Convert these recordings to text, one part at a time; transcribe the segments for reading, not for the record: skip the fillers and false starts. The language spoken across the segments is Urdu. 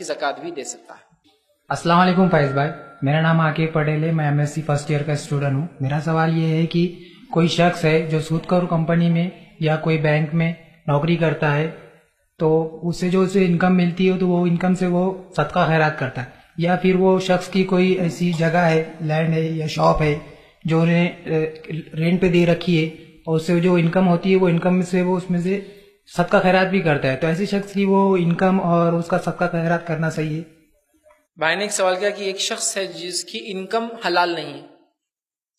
کی زکوٰۃ بھی دے سکتا ہے۔ السلام علیکم فیض بھائی، میرا نام عاقب پٹیل ہے، میں MSc فرسٹ ایئر کا اسٹوڈنٹ ہوں۔ میرا سوال یہ ہے کہ کوئی شخص ہے جو سود خور کمپنی میں یا کوئی بینک میں نوکری کرتا ہے، تو اس سے جو اسے انکم ملتی ہے تو وہ انکم سے وہ صدقہ خیرات کرتا ہے، یا پھر وہ شخص کی کوئی ایسی جگہ ہے، لینڈ ہے یا شاپ ہے جو انہیں رینٹ پہ دے رکھی ہے، اور اس سے جو انکم ہوتی ہے وہ انکم سے وہ اس میں سے صدقہ خیرات بھی کرتا ہے، تو ایسے شخص کی وہ انکم اور اس کا صدقہ خیرات کرنا صحیح ہے؟ بھائی نے ایک سوال کیا کہ ایک شخص ہے جس کی انکم حلال نہیں ہے،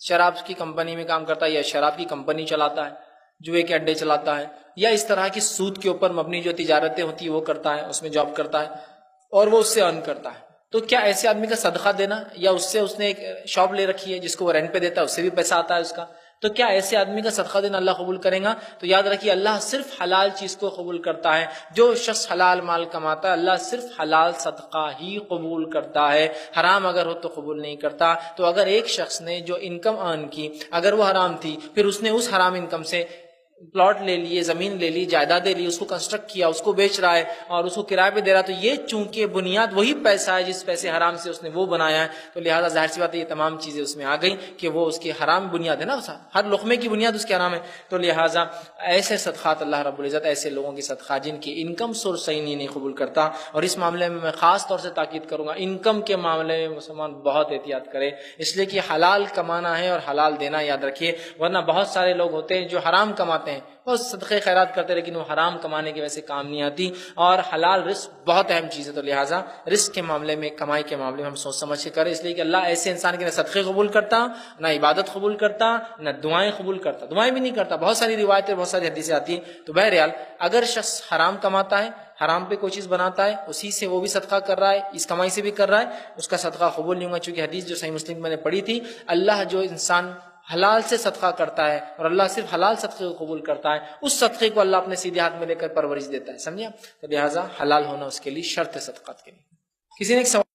شراب کی کمپنی میں کام کرتا ہے یا شراب کی کمپنی چلاتا ہے، جوئے کے اڈے چلاتا ہے، یا اس طرح کی سود کے اوپر مبنی جو تجارتیں ہوتی ہیں وہ کرتا ہے، اس میں جاب کرتا ہے اور وہ اس سے ارن کرتا ہے، تو کیا ایسے آدمی کا صدقہ دینا، یا اس نے ایک شاپ لے رکھی ہے جس کو وہ رینٹ پہ دیتا ہے، اس سے بھی پیسہ آتا ہے اس کا، تو کیا ایسے آدمی کا صدقہ دینا اللہ قبول کرے گا؟ تو یاد رکھیے اللہ صرف حلال چیز کو قبول کرتا ہے، جو شخص حلال مال کماتا ہے اللہ صرف حلال صدقہ ہی قبول کرتا ہے، حرام اگر ہو تو قبول نہیں کرتا۔ تو اگر ایک شخص نے جو انکم ارن کی اگر وہ حرام تھی، پھر اس نے اس حرام انکم سے پلاٹ لے لیے، زمین لے لی، جائیدادیں لی، اس کو کنسٹرکٹ کیا، اس کو بیچ رہا ہے اور اس کو کرائے پہ دے رہا ہے، تو یہ چونکہ بنیاد وہی پیسہ ہے جس پیسے حرام سے اس نے وہ بنایا ہے، تو لہٰذا ظاہر سی بات ہے یہ تمام چیزیں اس میں آ گئی کہ وہ اس کی حرام بنیاد ہے نا، ہر لقمے کی بنیاد اس کے حرام ہے، تو لہٰذا ایسے صدقات اللہ رب العزت ایسے لوگوں کی صدقات جن کی انکم سورس صحیح نہیں قبول کرتا۔ اور اس معاملے میں خاص طور سے تاکید کروں گا، انکم کے معاملے میں مسلمان بہت احتیاط کرے، اس لیے کہ حلال کمانا ہے اور حلال دینا یاد رکھیے، ورنہ بہت سارے لوگ ہوتے ہیں جو حرام کماتے ہیں، بہت صدقے خیرات کرتے لیکن وہ حرام کمانے کی وجہ سے کام نہیں آتی، اور حلال رزق بہت اہم چیز ہے، تو لہٰذا رزق کے معاملے میں، کمائی کے معاملے میں ہم سوچ سمجھ کے کریں، اس لیے کہ اللہ ایسے انسان کے نہ صدقے قبول کرتا، نہ عبادت قبول کرتا، نہ دعائیں قبول کرتا، دعائیں بھی نہیں کرتا، بہت ساری روایتیں، بہت ساری حدیثیں آتی ہیں۔ تو بہرحال اگر شخص حرام کماتا ہے، حرام پہ کوئی چیز بناتا ہے، اسی سے وہ بھی صدقہ کر رہا ہے، اس کمائی سے بھی کر رہا ہے، اس کا صدقہ قبول نہیں ہوگا، چونکہ حدیث جو صحیح مسلم میں نے پڑھی تھی، اللہ جو انسان حلال سے صدقہ کرتا ہے اور اللہ صرف حلال صدقے کو قبول کرتا ہے، اس صدقے کو اللہ اپنے سیدھے ہاتھ میں لے کر پرورش دیتا ہے، سمجھے؟ تو لہٰذا حلال ہونا اس کے لیے شرط ہے صدقات کے لیے۔ کسی نے ایک سوال